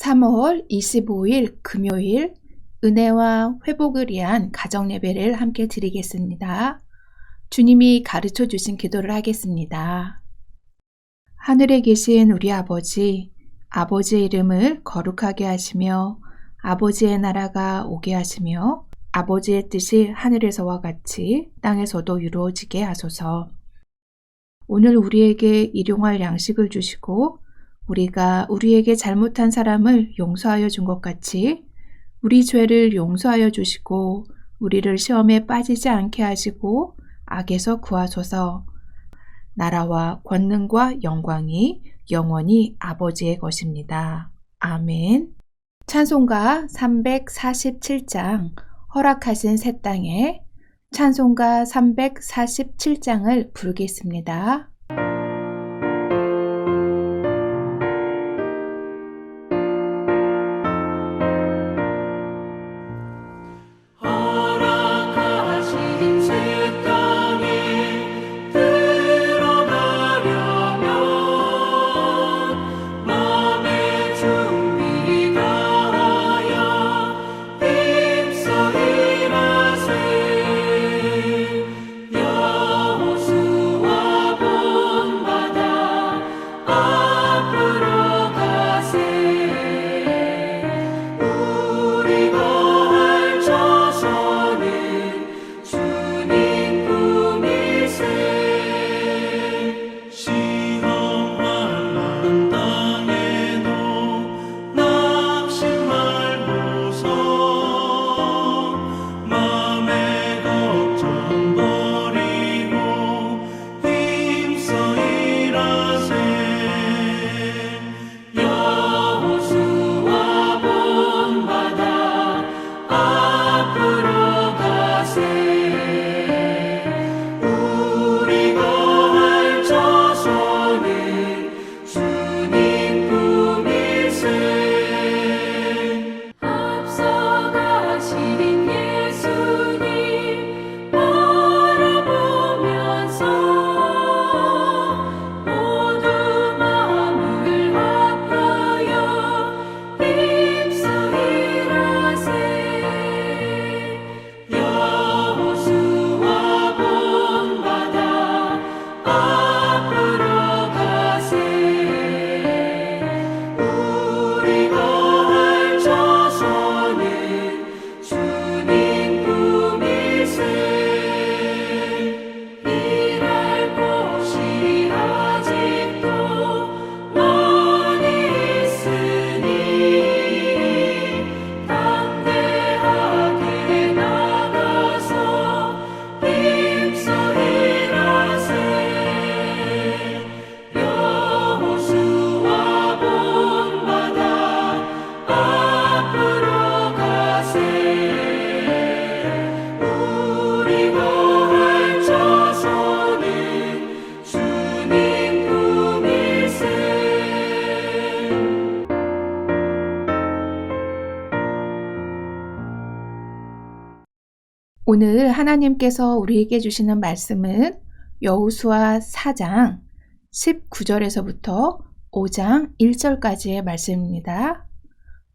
3월 25일 금요일 은혜와 회복을 위한 가정 예배를 함께 드리겠습니다. 주님이 가르쳐 주신 기도를 하겠습니다. 하늘에 계신 우리 아버지, 아버지의 이름을 거룩하게 하시며 아버지의 나라가 오게 하시며 아버지의 뜻이 하늘에서와 같이 땅에서도 이루어지게 하소서. 오늘 우리에게 일용할 양식을 주시고 우리가 우리에게 잘못한 사람을 용서하여 준 것 같이 우리 죄를 용서하여 주시고 우리를 시험에 빠지지 않게 하시고 악에서 구하소서. 나라와 권능과 영광이 영원히 아버지의 것입니다. 아멘. 찬송가 347장 허락하신 새 땅에 찬송가 347장을 부르겠습니다. 오늘 하나님께서 우리에게 주시는 말씀은 여호수아 4장 19절에서부터 5장 1절까지의 말씀입니다.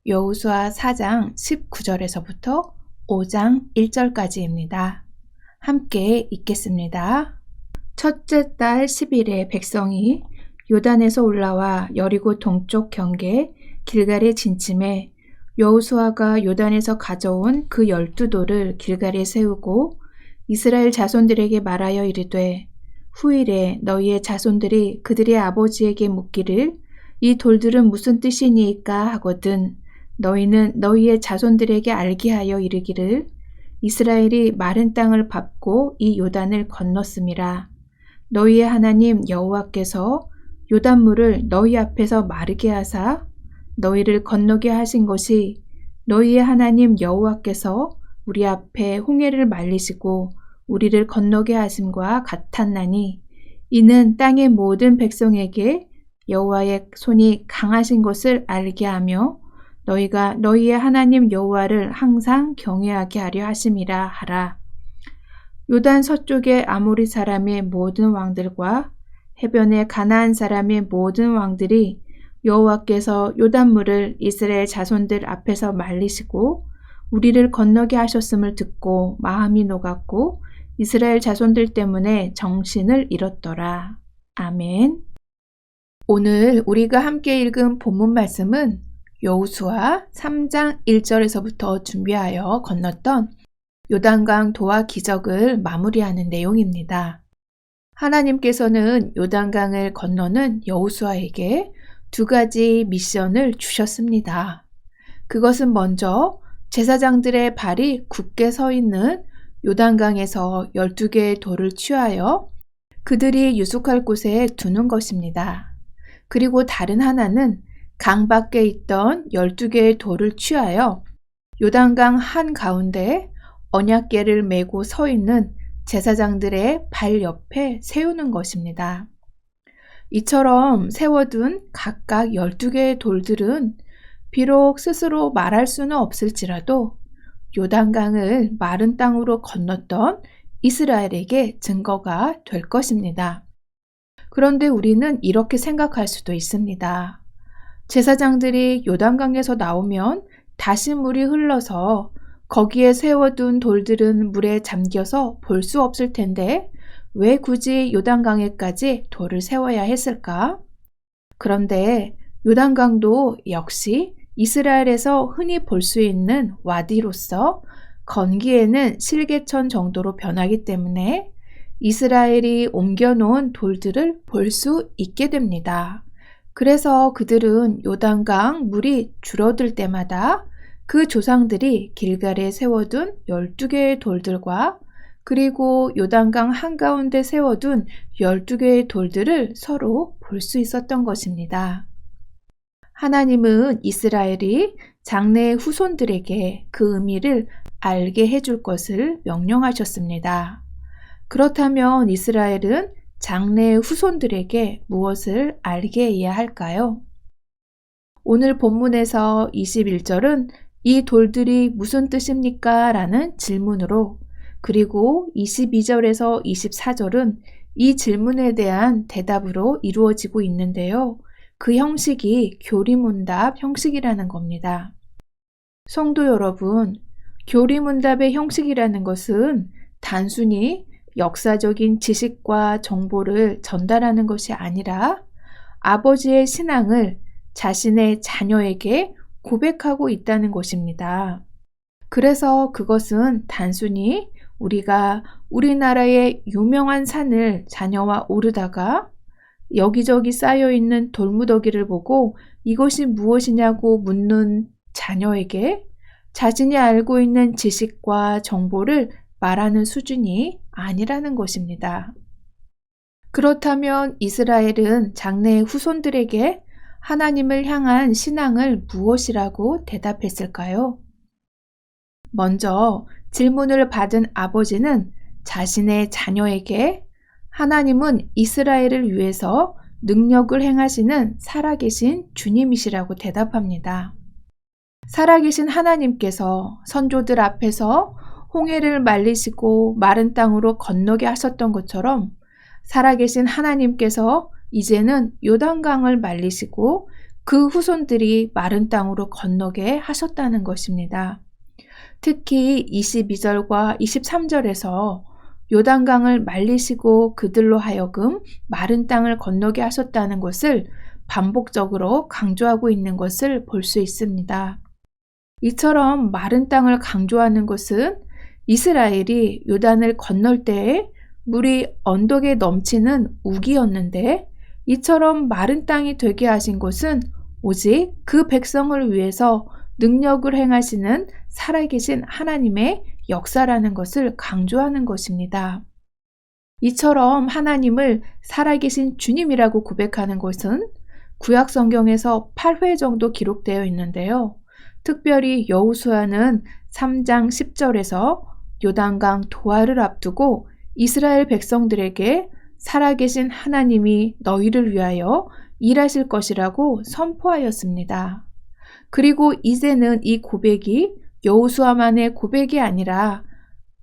여호수아 4장 19절에서부터 5장 1절까지입니다. 함께 읽겠습니다. 첫째 달 10일에 백성이 요단에서 올라와 여리고 동쪽 경계 길갈에 진침해 여호수아가 요단에서 가져온 그 12돌을 길갈에 세우고 이스라엘 자손들에게 말하여 이르되 후일에 너희의 자손들이 그들의 아버지에게 묻기를 이 돌들은 무슨 뜻이니까 하거든 너희는 너희의 자손들에게 알게 하여 이르기를 이스라엘이 마른 땅을 밟고 이 요단을 건넜음이라. 너희의 하나님 여호와께서 요단물을 너희 앞에서 마르게 하사 너희를 건너게 하신 것이 너희의 하나님 여호와께서 우리 앞에 홍해를 말리시고 우리를 건너게 하심과 같았나니 이는 땅의 모든 백성에게 여호와의 손이 강하신 것을 알게 하며 너희가 너희의 하나님 여호와를 항상 경외하게 하려 하심이라 하라. 요단 서쪽의 아모리 사람의 모든 왕들과 해변의 가나안 사람의 모든 왕들이 여호와께서 요단물을 이스라엘 자손들 앞에서 말리시고 우리를 건너게 하셨음을 듣고 마음이 녹았고 이스라엘 자손들 때문에 정신을 잃었더라. 아멘. 오늘 우리가 함께 읽은 본문 말씀은 여호수아 3장 1절에서부터 준비하여 건넜던 요단강 도하 기적을 마무리하는 내용입니다. 하나님께서는 요단강을 건너는 여호수아에게 두 가지 미션을 주셨습니다. 그것은 먼저 제사장들의 발이 굳게 서 있는 요단강에서 12개의 돌을 취하여 그들이 유숙할 곳에 두는 것입니다. 그리고 다른 하나는 강 밖에 있던 12개의 돌을 취하여 요단강 한가운데 언약궤를 메고 서 있는 제사장들의 발 옆에 세우는 것입니다. 이처럼 세워둔 각각 12개의 돌들은 비록 스스로 말할 수는 없을지라도 요단강을 마른 땅으로 건넜던 이스라엘에게 증거가 될 것입니다. 그런데 우리는 이렇게 생각할 수도 있습니다. 제사장들이 요단강에서 나오면 다시 물이 흘러서 거기에 세워둔 돌들은 물에 잠겨서 볼 수 없을 텐데 왜 굳이 요단강에까지 돌을 세워야 했을까? 그런데 요단강도 역시 이스라엘에서 흔히 볼 수 있는 와디로서 건기에는 실개천 정도로 변하기 때문에 이스라엘이 옮겨놓은 돌들을 볼 수 있게 됩니다. 그래서 그들은 요단강 물이 줄어들 때마다 그 조상들이 길갈에 세워둔 12개의 돌들과 그리고 요단강 한가운데 세워둔 12개의 돌들을 서로 볼 수 있었던 것입니다. 하나님은 이스라엘이 장래의 후손들에게 그 의미를 알게 해줄 것을 명령하셨습니다. 그렇다면 이스라엘은 장래의 후손들에게 무엇을 알게 해야 할까요? 오늘 본문에서 21절은 이 돌들이 무슨 뜻입니까? 라는 질문으로 그리고 22절에서 24절은 이 질문에 대한 대답으로 이루어지고 있는데요. 그 형식이 교리문답 형식이라는 겁니다. 성도 여러분, 교리문답의 형식이라는 것은 단순히 역사적인 지식과 정보를 전달하는 것이 아니라 아버지의 신앙을 자신의 자녀에게 고백하고 있다는 것입니다. 그래서 그것은 단순히 우리가 우리나라의 유명한 산을 자녀와 오르다가 여기저기 쌓여있는 돌무더기를 보고 이것이 무엇이냐고 묻는 자녀에게 자신이 알고 있는 지식과 정보를 말하는 수준이 아니라는 것입니다. 그렇다면 이스라엘은 장래의 후손들에게 하나님을 향한 신앙을 무엇이라고 대답했을까요? 먼저 질문을 받은 아버지는 자신의 자녀에게 하나님은 이스라엘을 위해서 능력을 행하시는 살아계신 주님이시라고 대답합니다. 살아계신 하나님께서 선조들 앞에서 홍해를 말리시고 마른 땅으로 건너게 하셨던 것처럼 살아계신 하나님께서 이제는 요단강을 말리시고 그 후손들이 마른 땅으로 건너게 하셨다는 것입니다. 특히 22절과 23절에서 요단강을 말리시고 그들로 하여금 마른 땅을 건너게 하셨다는 것을 반복적으로 강조하고 있는 것을 볼 수 있습니다. 이처럼 마른 땅을 강조하는 것은 이스라엘이 요단을 건널 때에 물이 언덕에 넘치는 우기였는데 이처럼 마른 땅이 되게 하신 것은 오직 그 백성을 위해서 능력을 행하시는 살아계신 하나님의 역사라는 것을 강조하는 것입니다. 이처럼 하나님을 살아계신 주님이라고 고백하는 것은 구약 성경에서 8회 정도 기록되어 있는데요. 특별히 여호수아는 3장 10절에서 요단강 도하를 앞두고 이스라엘 백성들에게 살아계신 하나님이 너희를 위하여 일하실 것이라고 선포하였습니다. 그리고 이제는 이 고백이 여호수아만의 고백이 아니라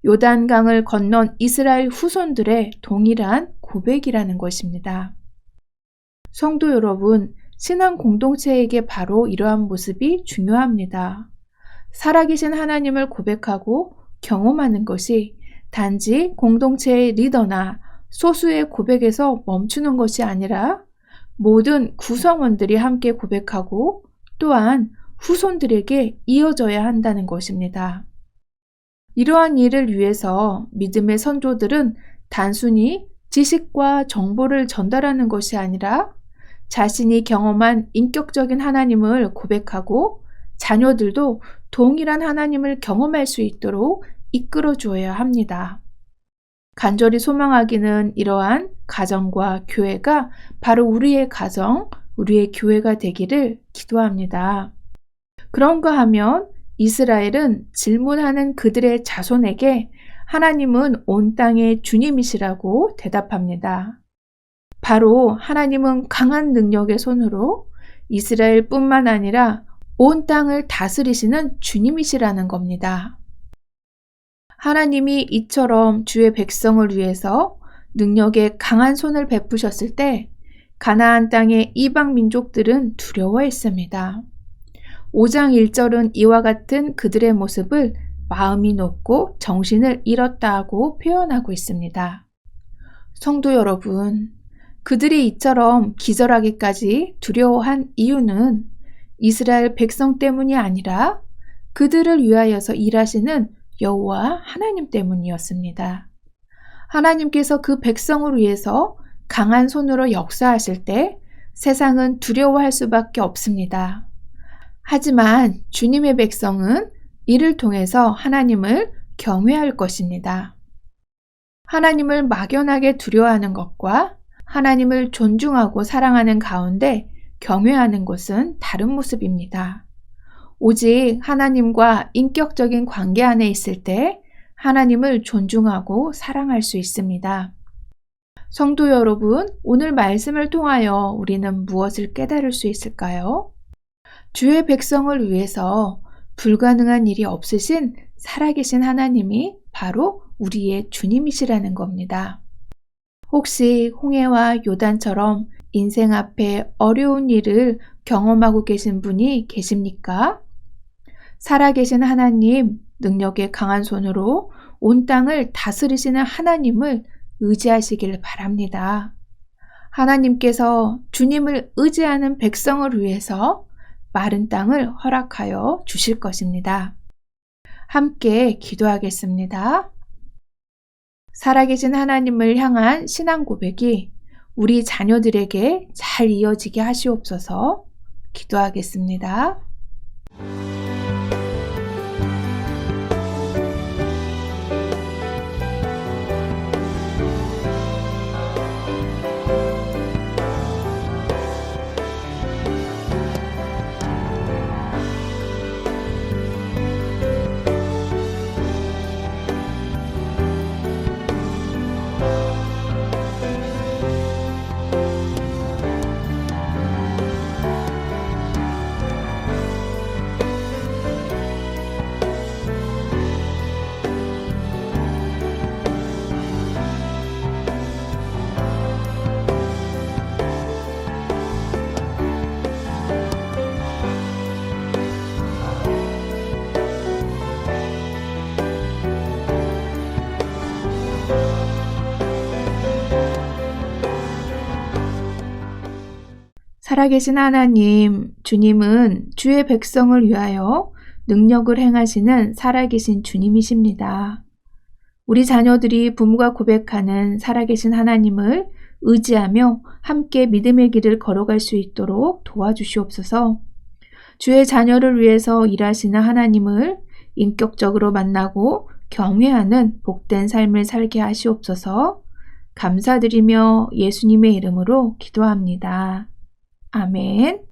요단강을 건넌 이스라엘 후손들의 동일한 고백이라는 것입니다. 성도 여러분, 신앙 공동체에게 바로 이러한 모습이 중요합니다. 살아계신 하나님을 고백하고 경험하는 것이 단지 공동체의 리더나 소수의 고백에서 멈추는 것이 아니라 모든 구성원들이 함께 고백하고 또한 후손들에게 이어져야 한다는 것입니다. 이러한 일을 위해서 믿음의 선조들은 단순히 지식과 정보를 전달하는 것이 아니라 자신이 경험한 인격적인 하나님을 고백하고 자녀들도 동일한 하나님을 경험할 수 있도록 이끌어 주어야 합니다. 간절히 소망하기는 이러한 가정과 교회가 바로 우리의 가정, 우리의 교회가 되기를 기도합니다. 그런가 하면 이스라엘은 질문하는 그들의 자손에게 하나님은 온 땅의 주님이시라고 대답합니다. 바로 하나님은 강한 능력의 손으로 이스라엘뿐만 아니라 온 땅을 다스리시는 주님이시라는 겁니다. 하나님이 이처럼 주의 백성을 위해서 능력의 강한 손을 베푸셨을 때 가나안 땅의 이방 민족들은 두려워했습니다. 5장 1절은 이와 같은 그들의 모습을 마음이 높고 정신을 잃었다고 표현하고 있습니다. 성도 여러분, 그들이 이처럼 기절하기까지 두려워한 이유는 이스라엘 백성 때문이 아니라 그들을 위하여서 일하시는 여호와 하나님 때문이었습니다. 하나님께서 그 백성을 위해서 강한 손으로 역사하실 때 세상은 두려워할 수밖에 없습니다. 하지만 주님의 백성은 이를 통해서 하나님을 경외할 것입니다. 하나님을 막연하게 두려워하는 것과 하나님을 존중하고 사랑하는 가운데 경외하는 것은 다른 모습입니다. 오직 하나님과 인격적인 관계 안에 있을 때 하나님을 존중하고 사랑할 수 있습니다. 성도 여러분, 오늘 말씀을 통하여 우리는 무엇을 깨달을 수 있을까요? 주의 백성을 위해서 불가능한 일이 없으신 살아계신 하나님이 바로 우리의 주님이시라는 겁니다. 혹시 홍해와 요단처럼 인생 앞에 어려운 일을 경험하고 계신 분이 계십니까? 살아계신 하나님, 능력의 강한 손으로 온 땅을 다스리시는 하나님을 의지하시길 바랍니다. 하나님께서 주님을 의지하는 백성을 위해서 마른 땅을 허락하여 주실 것입니다. 함께 기도하겠습니다. 살아계신 하나님을 향한 신앙 고백이 우리 자녀들에게 잘 이어지게 하시옵소서. 기도하겠습니다. 살아계신 하나님, 주님은 주의 백성을 위하여 능력을 행하시는 살아계신 주님이십니다. 우리 자녀들이 부모가 고백하는 살아계신 하나님을 의지하며 함께 믿음의 길을 걸어갈 수 있도록 도와주시옵소서. 주의 자녀를 위해서 일하시는 하나님을 인격적으로 만나고 경외하는 복된 삶을 살게 하시옵소서. 감사드리며 예수님의 이름으로 기도합니다. 아멘.